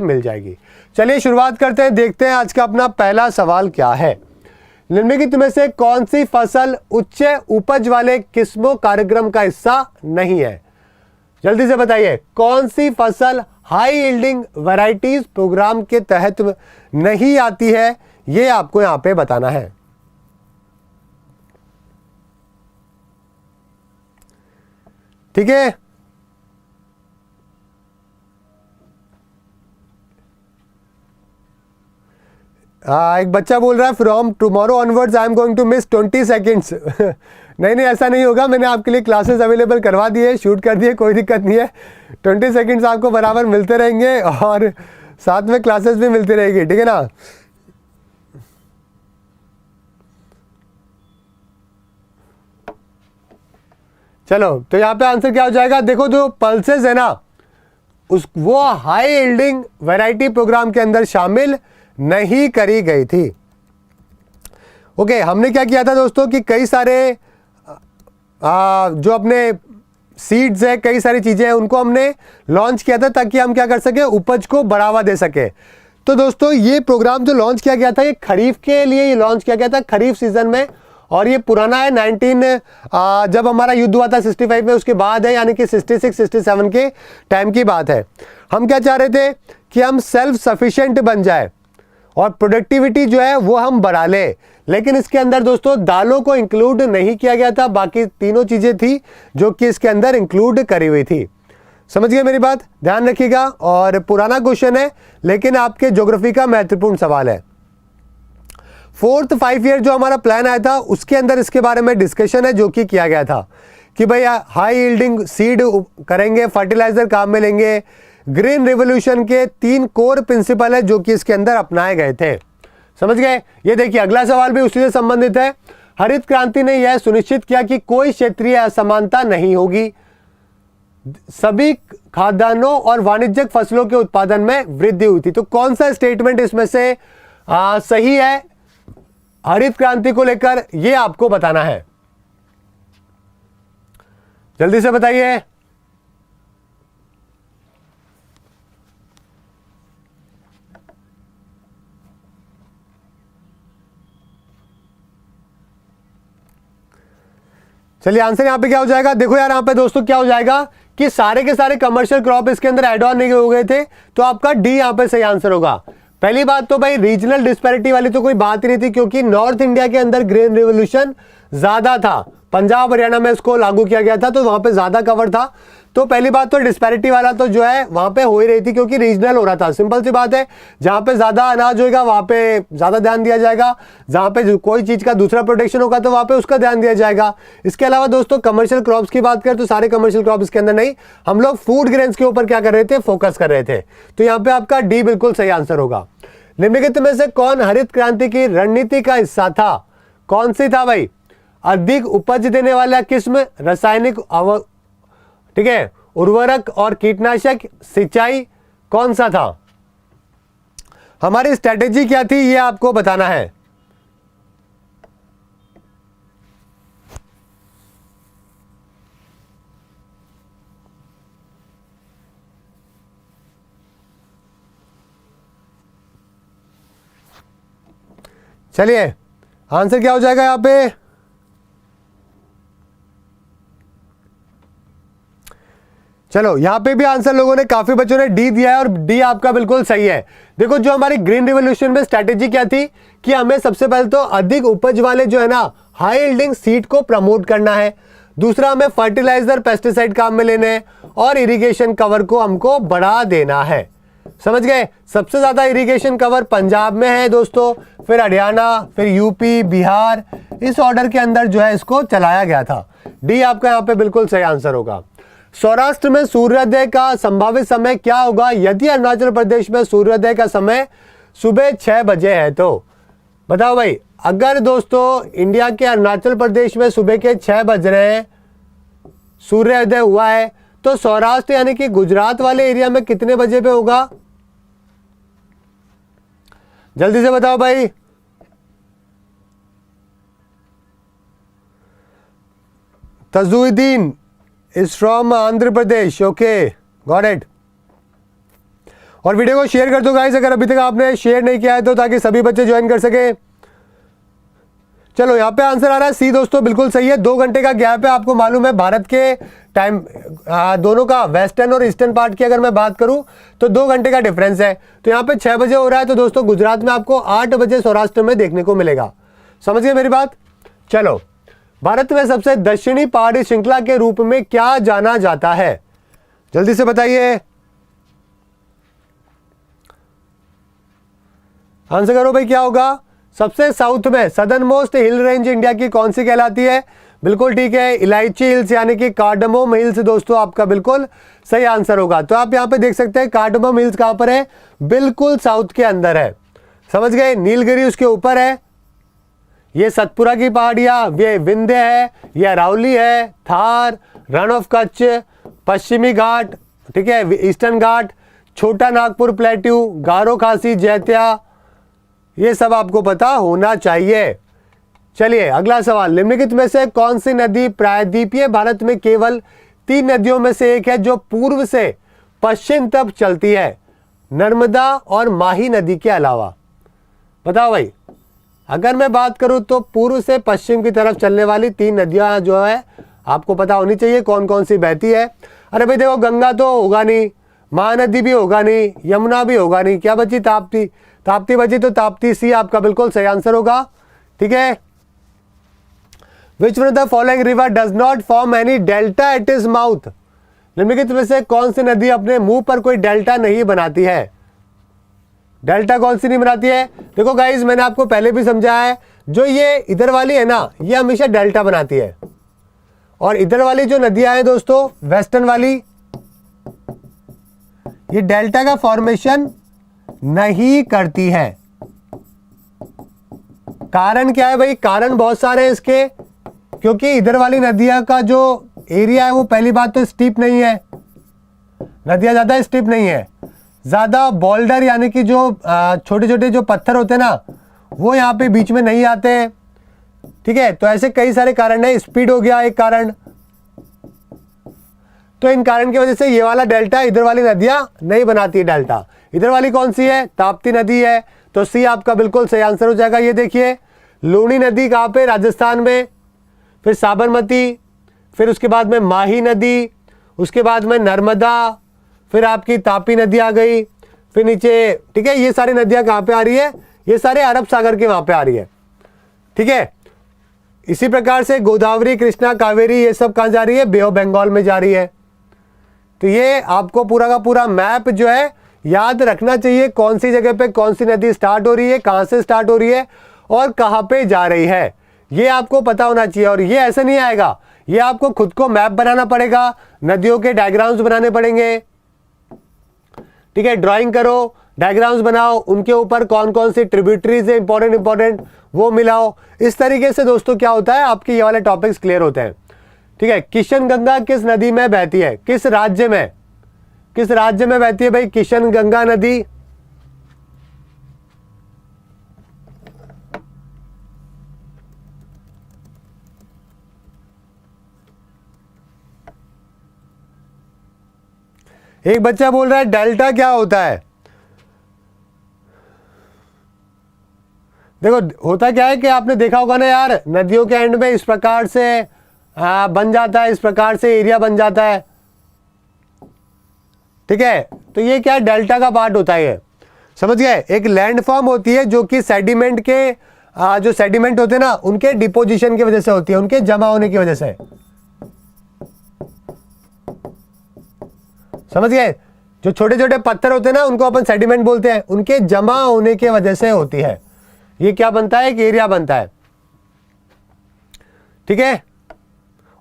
मिल जाएगी। चलिए शुरुआत करते हैं, देखते हैं आज का अपना पहला सवाल क्या है। निम्नलिखित में से कौन सी फसल उच्च उपज वाले किस्मों कार्यक्रम का हिस्सा नहीं है? जल्दी से बताइए, कौन सी फसल हाई यील्डिंग वैरायटीज प्रोग्राम के तहत नहीं आती है, ये आपको यहां पे बताना है। ठीक है, एक बच्चा बोल रहा है from tomorrow onwards I am going to miss 20 seconds. नहीं, ऐसा नहीं होगा, मैंने आपके लिए क्लासेस अवेलेबल करवा दिए, शूट कर दिए, कोई दिक्कत नहीं है। 20 सेकेंड्स आपको बराबर मिलते रहेंगे और साथ में क्लासेस भी मिलती रहेगी, ठीक है ना। चलो, तो यहाँ पे आंसर क्या हो जाएगा? देखो, जो पल्सेस है ना, वो हाई यील्डिंग वैरायटी प्रोग्राम के अंदर शामिल नहीं करी गई थी। ओके, हमने क्या किया था दोस्तों कि कई सारे जो अपने सीड्स है, कई सारी चीजें हैं, उनको हमने लॉन्च किया था ताकि हम क्या कर सके, उपज को बढ़ावा दे सके। तो दोस्तों ये प्रोग्राम जो लॉन्च किया गया था, ये खरीफ के लिए ये लॉन्च किया गया था, खरीफ सीजन में, और ये पुराना है 19 जब हमारा युद्ध हुआ था 65 में, उसके बाद है, यानी कि 66-67 के टाइम की बात है। हम क्या चाह रहे थे कि हम सेल्फ सफिशिएंट बन जाए और प्रोडक्टिविटी जो है वो हम बढ़ा ले, लेकिन इसके अंदर दोस्तों दालों को इंक्लूड नहीं किया गया था, बाकी तीनों चीजें थी जो कि इसके अंदर इंक्लूड करी हुई थी। समझ गए मेरी बात? ध्यान रखिएगा, और पुराना क्वेश्चन है लेकिन आपके ज्योग्राफी का महत्वपूर्ण सवाल है। 4th 5 ईयर जो हमारा प्लान आया था उसके अंदर इसके बारे में डिस्कशन है, जो कि किया गया था कि भाई हाई यील्डिंग सीड करेंगे, फर्टिलाइजर काम में लेंगे। ग्रीन रिवॉल्यूशन के 3 कोर प्रिंसिपल है जो कि इसके अंदर अपनाए गए थे। समझ गए? ये देखिए, अगला सवाल भी उसी से संबंधित है। हरित क्रांति ने यह सुनिश्चित किया कि कोई क्षेत्रीय असमानता नहीं होगी, सभी खाद्यान्नों और वाणिज्यिक फसलों के उत्पादन में वृद्धि हुई थी। तो कौन सा स्टेटमेंट इसमें से सही है हरित क्रांति को लेकर, ये आपको बताना है। जल्दी से बताइए। चलिए, आंसर यहां पे क्या हो जाएगा? देखो यार, यहां पे दोस्तों क्या हो जाएगा कि सारे के सारे कमर्शियल क्रॉप इसके अंदर एड ऑन नहीं हो गए थे, तो आपका डी यहां पे सही आंसर होगा। पहली बात तो भाई रीजनल डिस्पैरिटी वाली तो कोई बात ही नहीं थी, क्योंकि नॉर्थ इंडिया के अंदर ग्रीन रिवॉल्यूशन ज्यादा था, पंजाब हरियाणा में इसको लागू किया गया था, तो वहां पे ज्यादा कवर था। तो पहली बात तो डिस्पैरिटी वाला तो जो है वहां पे हो ही रही थी, क्योंकि रीजनल हो रहा था। सिंपल सी बात है, जहां पे ज्यादा अनाज होगा वहां पे ज्यादा ध्यान दिया जाएगा, जहां पे कोई चीज का दूसरा प्रोटेक्शन होगा तो वहां पे उसका ध्यान दिया जाएगा। इसके अलावा दोस्तों कमर्शियल क्रॉप्स की बात करें तो सारे कमर्शियल क्रॉप्स इसके अंदर नहीं, हम लोग फूड ग्रेन्स के ऊपर क्या कर रहे थे, फोकस कर रहे थे। तो यहाँ पे आपका डी बिल्कुल सही आंसर होगा। निम्नलिखित में से कौन हरित क्रांति की रणनीति का हिस्सा था? कौन सी था भाई? अधिक उपज देने वाला किस्म, रासायनिक ठीक है, उर्वरक और कीटनाशक, सिंचाई, कौन सा था? हमारी स्ट्रेटेजी क्या थी, ये आपको बताना है। चलिए, आंसर क्या हो जाएगा यहां पे? चलो, यहां पे भी आंसर लोगों ने, काफी बच्चों ने डी दिया है और डी आपका बिल्कुल सही है। देखो, जो हमारी ग्रीन रिवॉल्यूशन में स्ट्रैटेजी क्या थी कि हमें सबसे पहले तो अधिक उपज वाले जो है ना हाई यील्डिंग सीड को प्रमोट करना है, दूसरा हमें फर्टिलाइजर पेस्टिसाइड काम में लेने हैं, और इरिगेशन कवर को हमको बढ़ा देना है। समझ गए? सबसे ज्यादा इरिगेशन कवर पंजाब में है दोस्तों, फिर हरियाणा, फिर यूपी, बिहार, इस ऑर्डर के अंदर जो है इसको चलाया गया था। डी आपका यहाँ पे बिल्कुल सही आंसर होगा। सौराष्ट्र में सूर्योदय का संभावित समय क्या होगा यदि अरुणाचल प्रदेश में सूर्योदय का समय सुबह 6 बजे है? तो बताओ भाई, अगर दोस्तों इंडिया के अरुणाचल प्रदेश में सुबह के 6 बज रहे हैं, सूर्योदय हुआ है, तो सौराष्ट्र यानी कि गुजरात वाले एरिया में कितने बजे पे होगा? जल्दी से बताओ भाई। Tajuddin is from Andhra Pradesh. Okay, got it. और वीडियो को शेयर कर दो गाइस अगर अभी तक आपने शेयर नहीं किया है तो, ताकि सभी बच्चे ज्वाइन कर सके। चलो यहाँ पे आंसर आ रहा है सी दोस्तों, बिल्कुल सही है। 2 घंटे का गैप है। आपको मालूम है भारत के टाइम दोनों का, वेस्टर्न और ईस्टर्न पार्ट की अगर मैं बात करूं तो 2 घंटे का डिफरेंस है। तो यहाँ पे 6 बजे हो रहा है, तो दोस्तों गुजरात में आपको 8 बजे सौराष्ट्र में देखने को मिलेगा। समझ गए मेरी बात? चलो, भारत में सबसे दक्षिणी पहाड़ी श्रृंखला के रूप में क्या जाना जाता है? जल्दी से बताइए, आंसर करो भाई, क्या होगा? सबसे साउथ में southern most hill range India की कौन सी कहलाती है? बिल्कुल ठीक है, इलायची हिल्स यानी कि कार्डमम हिल्स दोस्तों आपका बिल्कुल सही आंसर होगा। तो आप यहाँ पे देख सकते हैं कार्डमम हिल्स कहां पर है? बिल्कुल साउथ के अंदर है। समझ गए? नीलगिरी उसके ऊपर है, ये सतपुरा की पहाड़ियां, ये विंध्य है, ये अरावली है, थार, रण ऑफ कच्छ, पश्चिमी घाट, ठीक है, ईस्टर्न घाट, छोटा नागपुर प्लेट्यू, गारो खासी, जैत्या, ये सब आपको पता होना चाहिए। चलिए अगला सवाल, निम्नलिखित में से कौन सी नदी प्रायद्वीपीय भारत में केवल 3 नदियों में से एक है जो पूर्व से पश्चिम तक चलती है, नर्मदा और माही नदी के अलावा? बताओ भाई, अगर मैं बात करूं तो पूर्व से पश्चिम की तरफ चलने वाली 3 नदियां जो है आपको पता होनी चाहिए कौन कौन सी बहती है। अरे भाई देखो, गंगा तो होगा नहीं, महानदी भी होगा नहीं, यमुना भी होगा नहीं, क्या बची? ताप्ती। ताप्ती बची, तो ताप्ती सी आपका बिल्कुल सही आंसर होगा। ठीक है, which one of the following river does not form any delta at its mouth? निम्नलिखित में से कौन सी नदी अपने मुंह पर कोई डेल्टा नहीं बनाती है? डेल्टा कौन सी नहीं बनाती है? देखो गाइज, मैंने आपको पहले भी समझाया है, जो ये इधर वाली है ना, ये हमेशा डेल्टा बनाती है, और इधर वाली जो नदियां हैं दोस्तों, वेस्टर्न वाली, ये डेल्टा का फॉर्मेशन नहीं करती है। कारण क्या है भाई? कारण बहुत सारे हैं इसके, क्योंकि इधर वाली नदियां का जो एरिया है वो पहली बात तो स्टीप नहीं है, नदियां ज्यादा स्टीप नहीं है, ज्यादा बोल्डर यानी कि जो छोटे छोटे जो पत्थर होते हैं ना, वो यहाँ पे बीच में नहीं आते हैं। ठीक है, तो ऐसे कई सारे कारण है। स्पीड हो गया एक कारण, तो इन कारण की वजह से ये वाला डेल्टा, इधर वाली नदियां नहीं बनाती है डेल्टा। इधर वाली कौन सी है? ताप्ती नदी है, तो सी आपका बिल्कुल सही आंसर हो जाएगा। ये देखिए, लूनी नदी कहाँ पे? राजस्थान में, फिर साबरमती, फिर उसके बाद में माही नदी, उसके बाद में नर्मदा, फिर आपकी तापी नदी आ गई, फिर नीचे, ठीक है, ये सारी नदियां कहाँ पे आ रही है? ये सारे अरब सागर के वहां पे आ रही है। ठीक है, इसी प्रकार से गोदावरी, कृष्णा, कावेरी, ये सब कहाँ जा रही है? बे ऑफ बंगाल में जा रही है। तो ये आपको पूरा का पूरा मैप जो है याद रखना चाहिए, कौन सी जगह पे कौन सी नदी स्टार्ट हो रही है, कहां से स्टार्ट हो रही है और कहां पे जा रही है, ये आपको पता होना चाहिए। और ये ऐसे नहीं आएगा, ये आपको खुद को मैप बनाना पड़ेगा, नदियों के डायग्राम्स बनाने पड़ेंगे। ठीक है, ड्राइंग करो, डायग्राम्स बनाओ, उनके ऊपर कौन कौन सी ट्रिब्यूटरीज है इंपॉर्टेंट वो मिलाओ। इस तरीके से दोस्तों क्या होता है, आपके ये वाले टॉपिक्स क्लियर होते हैं। ठीक है, किशन गंगा किस नदी में बहती है? किस राज्य में? किस राज्य में बहती है भाई किशन गंगा नदी? एक बच्चा बोल रहा है डेल्टा क्या होता है? देखो, होता क्या है कि आपने देखा होगा ना यार, नदियों के एंड में इस प्रकार से बन जाता है, इस प्रकार से एरिया बन जाता है। ठीक है, तो ये क्या है? डेल्टा का पार्ट होता है ये। समझ गए? एक लैंड फॉर्म होती है जो कि सेडिमेंट के जो सेडिमेंट होते हैं ना, उनके डिपोजिशन की वजह से होती है, उनके जमा होने की वजह से। समझ गए? जो छोटे छोटे पत्थर होते हैं ना, उनको अपन सेडिमेंट बोलते हैं, उनके जमा होने की वजह से होती है। ये क्या बनता है? एक एरिया बनता है। ठीक है,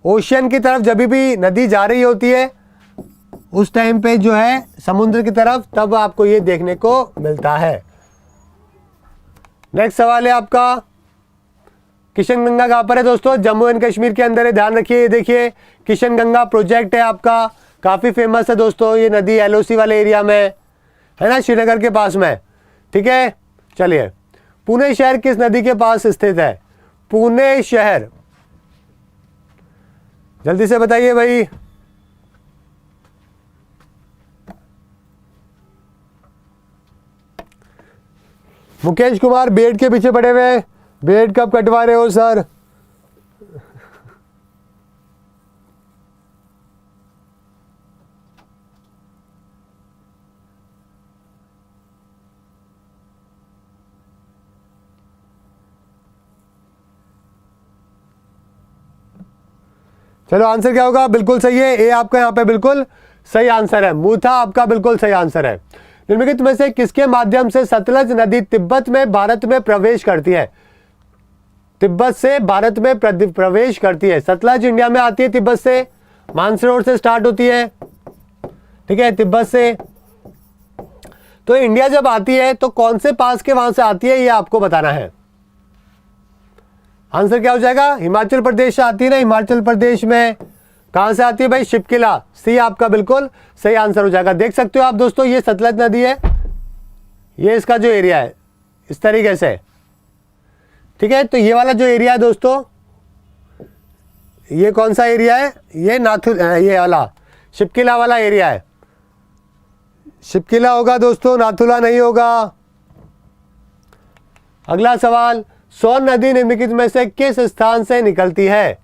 ओशियन की तरफ जब भी नदी जा रही होती है उस टाइम पे जो है समुद्र की तरफ, तब आपको ये देखने को मिलता है। नेक्स्ट सवाल है आपका, किशन गंगा कहां पर है दोस्तों? जम्मू एंड कश्मीर के अंदर है, ध्यान रखिए। ये देखिए, किशन गंगा प्रोजेक्ट है आपका, काफी फेमस है दोस्तों। ये नदी एलओसी वाले एरिया में है ना, श्रीनगर के पास में। ठीक है, चलिए, पुणे शहर किस नदी के पास स्थित है? पुणे शहर, जल्दी से बताइए भाई। मुकेश कुमार बेड के पीछे पड़े हुए, बेड कब कटवा रहे हो सर? चलो आंसर क्या होगा? बिल्कुल सही है, ए आपका यहाँ पे बिल्कुल सही आंसर है। मूथा आपका बिल्कुल सही आंसर है। निम्नलिखित में से किसके माध्यम से सतलज नदी तिब्बत में भारत में प्रवेश करती है? तिब्बत से भारत में प्रवेश करती है। सतलज इंडिया में आती है तिब्बत से, मानसरोवर से स्टार्ट होती है, ठीक है, तिब्बत से। तो इंडिया जब आती है तो कौन से पास के वहां से आती है, ये आपको बताना है। आंसर क्या हो जाएगा? हिमाचल प्रदेश से आती है ना, हिमाचल प्रदेश में कहां से आती है भाई? शिपकिला। सी आपका बिल्कुल सही आंसर हो जाएगा। देख सकते हो आप दोस्तों, ये सतलज नदी है, ये इसका जो एरिया है इस तरीके से, ठीक है। तो ये वाला जो एरिया है दोस्तों, ये कौन सा एरिया है? ये ये वाला शिपकिला वाला एरिया है। शिपकिला होगा दोस्तों, नाथुला नहीं होगा। अगला सवाल, सोन नदी निम्नलिखित में से किस स्थान से निकलती है?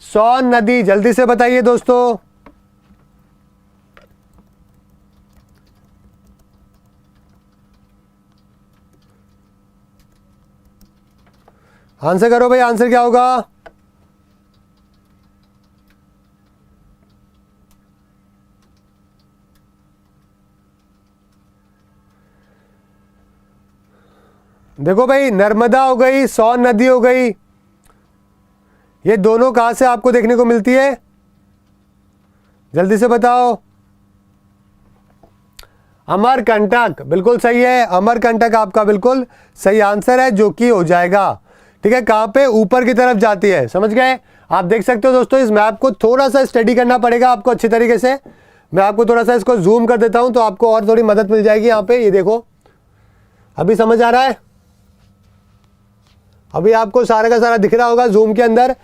सोन नदी, जल्दी से बताइए दोस्तों। आंसर करो भाई, आंसर क्या होगा? देखो भाई, नर्मदा हो गई, सोन नदी हो गई, ये दोनों कहां से आपको देखने को मिलती है? जल्दी से बताओ। अमरकंटक बिल्कुल सही है, अमरकंटक आपका बिल्कुल सही आंसर है, जो कि हो जाएगा, ठीक है। कहां पे? ऊपर की तरफ जाती है, समझ गए? आप देख सकते हो दोस्तों, इस मैप को थोड़ा सा स्टडी करना पड़ेगा आपको अच्छी तरीके से। मैं आपको थोड़ा सा इसको जूम कर देता हूं तो आपको और थोड़ी मदद मिल जाएगी। यहाँ पे ये देखो, अभी समझ आ रहा है? अभी आपको सारा का सारा दिख रहा होगा जूम के अंदर।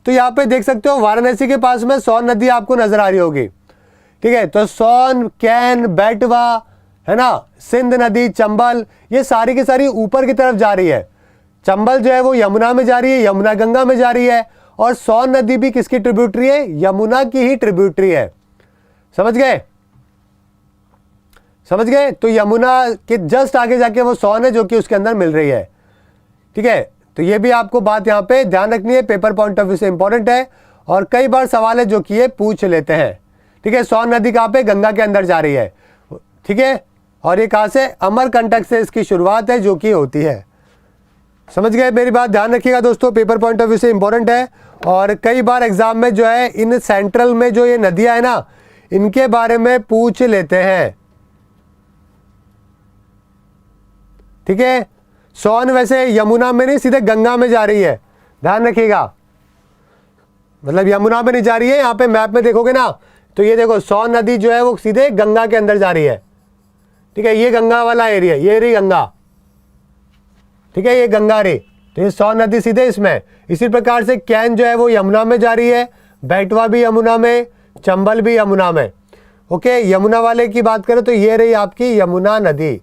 तो यहाँ पे देख सकते हो, वाराणसी के पास में सोन नदी आपको नजर आ रही होगी, ठीक है। तो सोन, कैन, बेटवा, है ना, सिंध नदी, चंबल, ये सारी की सारी ऊपर की तरफ जा रही है। चंबल जो है वो यमुना में जा रही है, यमुना गंगा में जा रही है, और सोन नदी भी किसकी ट्रिब्यूटरी है? यमुना की ही ट्रिब्यूटरी है। समझ गए? समझ गए? तो यमुना के जस्ट आगे जाके वो सोन है, जो कि उसके अंदर मिल रही है, ठीक है। तो ये भी आपको बात यहाँ पे ध्यान रखनी है, पेपर पॉइंट ऑफ व्यू से इंपॉर्टेंट है, और कई बार सवाल है जो कि ये पूछ लेते हैं, ठीक है। सोन नदी कहाँ पे? गंगा के अंदर जा रही है, ठीक है। और ये कहाँ से? अमरकंटक से इसकी शुरुआत है, जो कि होती है। समझ गए? मेरी बात ध्यान रखिएगा दोस्तों, पेपर पॉइंट ऑफ व्यू से इंपॉर्टेंट है, और कई बार एग्जाम में जो है इन सेंट्रल में जो ये नदियां है ना, इनके बारे में पूछ लेते हैं, ठीक है। सोन वैसे यमुना में नहीं, सीधे गंगा में जा रही है, ध्यान रखिएगा। मतलब यमुना में नहीं जा रही है, यहाँ पे मैप में देखोगे ना, तो ये देखो सोन नदी जो है वो सीधे गंगा के अंदर जा रही है, ठीक है। ये गंगा वाला एरिया, ये रही गंगा, ठीक है, ये गंगा रही, तो ये सोन नदी सीधे इसमें। इसी प्रकार से कैन जो है वो यमुना में जा रही है, बेटवा भी यमुना में, चंबल भी यमुना में, ओके। यमुना वाले की बात करें तो ये रही आपकी यमुना नदी,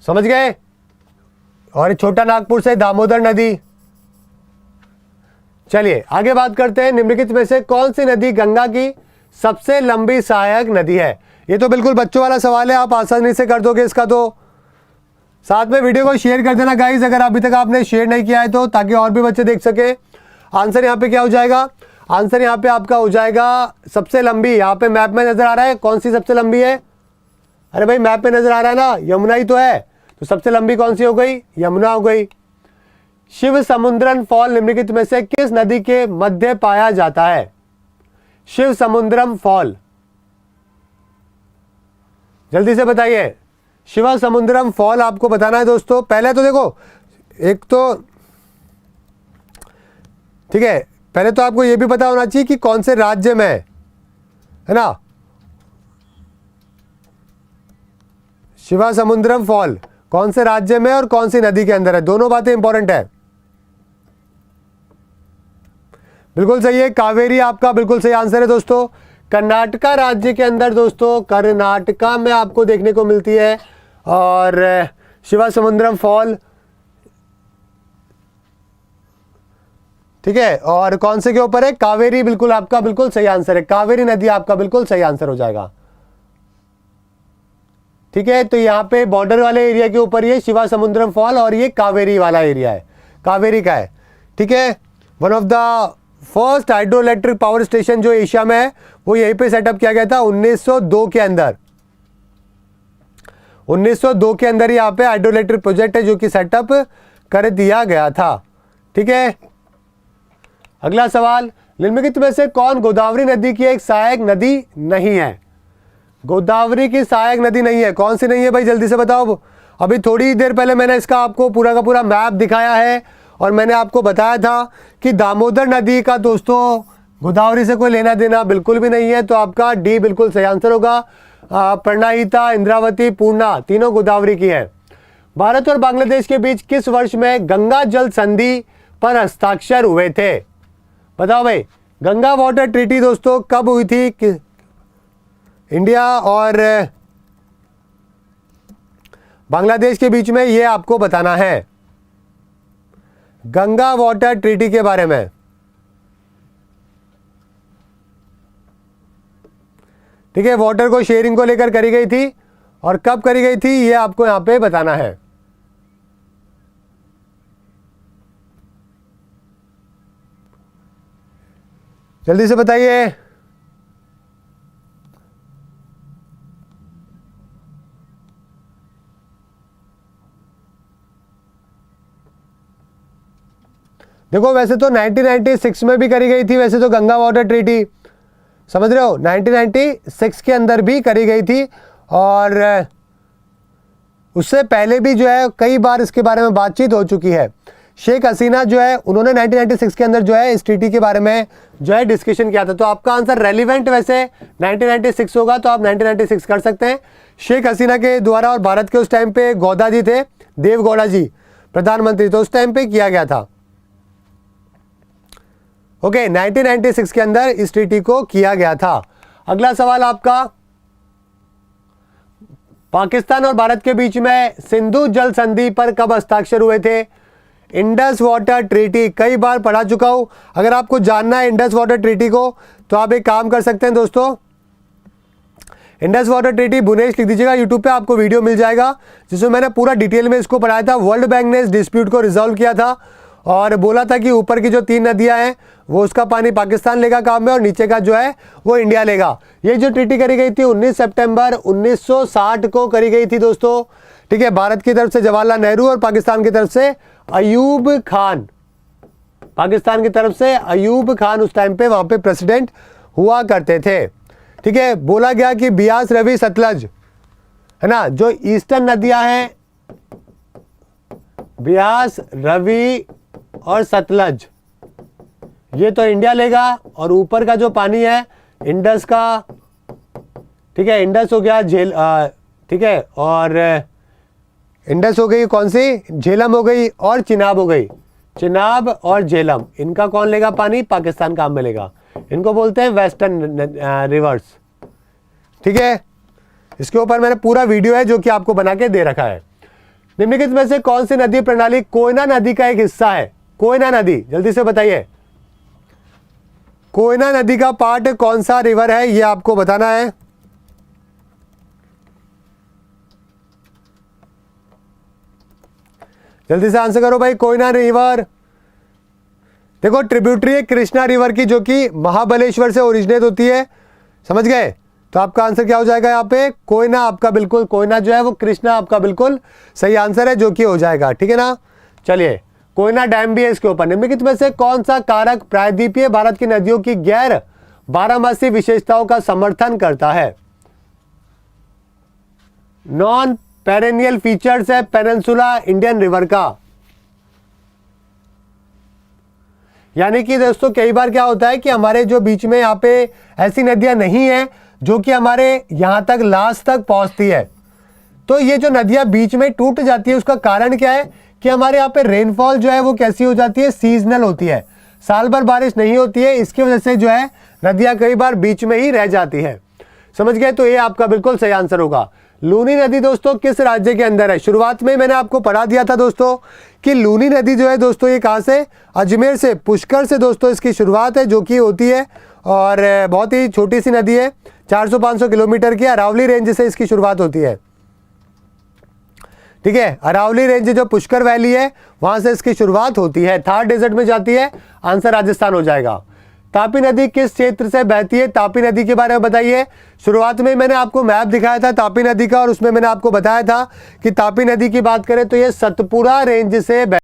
समझ गए? और छोटा नागपुर से दामोदर नदी। चलिए आगे बात करते हैं, निम्नलिखित में से कौन सी नदी गंगा की सबसे लंबी सहायक नदी है? ये तो बिल्कुल बच्चों वाला सवाल है, आप आसानी से कर दोगे इसका। तो साथ में वीडियो को शेयर कर देना गाइस, अगर अभी तक आपने शेयर नहीं किया है तो, ताकि और भी बच्चे देख सके। आंसर यहाँ पे क्या हो जाएगा? आंसर यहाँ पे आपका हो जाएगा सबसे लंबी। यहाँ पे मैप में नजर आ रहा है, कौन सी सबसे लंबी है? अरे भाई मैप में नजर आ रहा है ना, यमुना ही तो है, तो सबसे लंबी कौन सी हो गई? यमुना हो गई। शिव समुद्रम फॉल निम्नलिखित में से किस नदी के मध्य पाया जाता है? शिव समुद्रम फॉल, जल्दी से बताइए। शिव समुद्रम फॉल आपको बताना है दोस्तों। पहले तो देखो, एक तो ठीक है, पहले तो आपको यह भी पता होना चाहिए कि कौन से राज्य में है ना शिवा समुद्रम फॉल, कौन से राज्य में और कौन सी नदी के अंदर है, दोनों बातें इंपॉर्टेंट है। बिल्कुल सही है, कावेरी आपका बिल्कुल सही आंसर है दोस्तों। कर्नाटका राज्य के अंदर दोस्तों, कर्नाटका में आपको देखने को मिलती है, और शिवासमुद्रम फॉल, ठीक है। और कौन से के ऊपर है? कावेरी, बिल्कुल आपका बिल्कुल सही आंसर है, कावेरी नदी आपका बिल्कुल सही आंसर हो जाएगा, ठीक है। तो यहाँ पे बॉर्डर वाले एरिया के ऊपर ये शिवासमुद्रम फॉल और ये कावेरी वाला एरिया है, कावेरी का है, ठीक है। One of the first hydro electric power station जो एशिया में है वो यहीं पे सेटअप किया गया था 1902 के अंदर। 1902 के अंदर यहाँ पे हाइड्रो इलेक्ट्रिक प्रोजेक्ट है जो कि सेटअप कर दिया गया था, ठीक है। अगला सवाल, निम्नलिखित में से कौन गोदावरी नदी की एक सहायक नदी नहीं है? गोदावरी की सहायक नदी नहीं है, कौन सी नहीं है भाई, जल्दी से बताओ। अभी थोड़ी देर पहले मैंने इसका आपको पूरा का पूरा मैप दिखाया है और मैंने आपको बताया था कि दामोदर नदी का दोस्तों गोदावरी से कोई लेना देना बिल्कुल भी नहीं है, तो आपका डी बिल्कुल सही आंसर होगा। प्रणहिता, इंद्रावती, पूर्णा तीनों गोदावरी की है। भारत और बांग्लादेश के बीच किस वर्ष में गंगा जल संधि पर हस्ताक्षर हुए थे? बताओ भाई, गंगा वाटर ट्रीटी दोस्तों कब हुई थी? इंडिया और बांग्लादेश के बीच में, ये आपको बताना है गंगा वाटर ट्रीटी के बारे में। ठीक है, वाटर को शेयरिंग को लेकर करी गई थी और कब करी गई थी ये आपको यहां पे बताना है। जल्दी से बताइए। देखो वैसे तो 1996 में भी करी गई थी वैसे तो गंगा वाटर ट्रीटी, समझ रहे हो, 1996 के अंदर भी करी गई थी और उससे पहले भी जो है कई बार इसके बारे में बातचीत हो चुकी है। शेख हसीना जो है उन्होंने 1996 के अंदर जो है इस ट्रीटी के बारे में जो है डिस्कशन किया था, तो आपका आंसर रेलिवेंट वैसे 1996 होगा, तो आप 1996 कर सकते हैं। शेख हसीना के द्वारा और भारत के उस टाइम पे गौड़ा जी थे, देव गौड़ा जी प्रधानमंत्री, तो उस टाइम पे किया गया था। ओके, 1996 के अंदर इस ट्रीटी को किया गया था। अगला सवाल आपका, पाकिस्तान और भारत के बीच में सिंधु जल संधि पर कब हस्ताक्षर हुए थे? इंडस वाटर ट्रीटी कई बार पढ़ा चुका हूं, अगर आपको जानना है इंडस वाटर ट्रीटी को तो आप एक काम कर सकते हैं दोस्तों, इंडस वाटर ट्रीटी बुनेश लिख दीजिएगा, यूट्यूब पे आपको वीडियो मिल जाएगा जिसमें मैंने पूरा डिटेल में इसको पढ़ाया था। वर्ल्ड बैंक ने इस डिस्प्यूट को रिजॉल्व किया था और बोला था कि ऊपर की जो 3 नदियां हैं वो उसका पानी पाकिस्तान लेगा काम में और नीचे का जो है वो इंडिया लेगा। ये जो ट्रीटी करी गई थी 19 सितंबर 1960 को करी गई थी दोस्तों, ठीक है। भारत की तरफ से जवाहरलाल नेहरू और पाकिस्तान की तरफ से अयूब खान, पाकिस्तान की तरफ से अयूब खान उस टाइम पे वहां पे प्रेसिडेंट हुआ करते थे, ठीक है। बोला गया कि बियास, रवि, सतलज है ना, जो ईस्टर्न नदियां हैं बियास, रवि और सतलज, ये तो इंडिया लेगा और ऊपर का जो पानी है इंडस का, ठीक है, इंडस हो गया ठीक है, और इंडस हो गई कौन सी, झेलम हो गई और चिनाब हो गई, चिनाब और झेलम, इनका कौन लेगा पानी? पाकिस्तान काम में लेगा। इनको बोलते हैं वेस्टर्न रिवर्स, ठीक है। इसके ऊपर मैंने पूरा वीडियो है जो कि आपको बना के दे रखा है। निम्नलिखित में से कौन सी नदी प्रणाली कोयना नदी का एक हिस्सा है? कोयना नदी, जल्दी से बताइए, कोयना नदी का पार्ट कौन सा रिवर है ये आपको बताना है। जल्दी से आंसर करो भाई। कोयना रिवर देखो ट्रिब्यूटरी है कृष्णा रिवर की जो कि महाबलेश्वर से ओरिजिनेट होती है, समझ गए? तो आपका आंसर क्या हो जाएगा यहाँ पे? कोयना आपका बिल्कुल, कोयना जो है वो कृष्णा आपका बिल्कुल सही आंसर है जो कि हो जाएगा, ठीक है ना। चलिए, कोयना डैम भी है इसके ऊपर। निम्नलिखित में से कौन सा कारक प्रायद्वीपीय भारत की नदियों की गैर बारहमासी विशेषताओं का समर्थन करता है? नॉन पेरेनियल फीचर्स है पेनिनसुला इंडियन रिवर का। यानी कि दोस्तों कई बार क्या होता है कि हमारे जो बीच में यहाँ पे ऐसी नदियां नहीं है जो कि हमारे यहां तक लास्ट तक पहुंचती है, तो ये जो नदियां बीच में टूट जाती है उसका कारण क्या है कि हमारे यहाँ पे रेनफॉल जो है वो कैसी हो जाती है? सीजनल होती है, साल भर बारिश नहीं होती है, इसकी वजह से जो है नदियां कई बार बीच में ही रह जाती है, समझ गए? तो ये आपका बिल्कुल सही आंसर होगा। लूनी नदी दोस्तों किस राज्य के अंदर है? शुरुआत में मैंने आपको पढ़ा दिया था दोस्तों कि लूनी नदी जो है दोस्तों ये कहाँ से, अजमेर से, पुष्कर से दोस्तों इसकी शुरुआत है, जो कि होती है और बहुत ही छोटी सी नदी है, 400-500 किलोमीटर की। अरावली रेंज से इसकी शुरुआत होती है, ठीक है। अरावली रेंज जो पुष्कर वैली है वहां से इसकी शुरुआत होती है, थार डेजर्ट में जाती है, आंसर राजस्थान हो जाएगा। तापी नदी किस क्षेत्र से बहती है? तापी नदी के बारे में बताइए। शुरुआत में मैंने आपको मैप दिखाया था तापी नदी का और उसमें मैंने आपको बताया था कि तापी नदी की बात करें तो ये सतपुड़ा रेंज से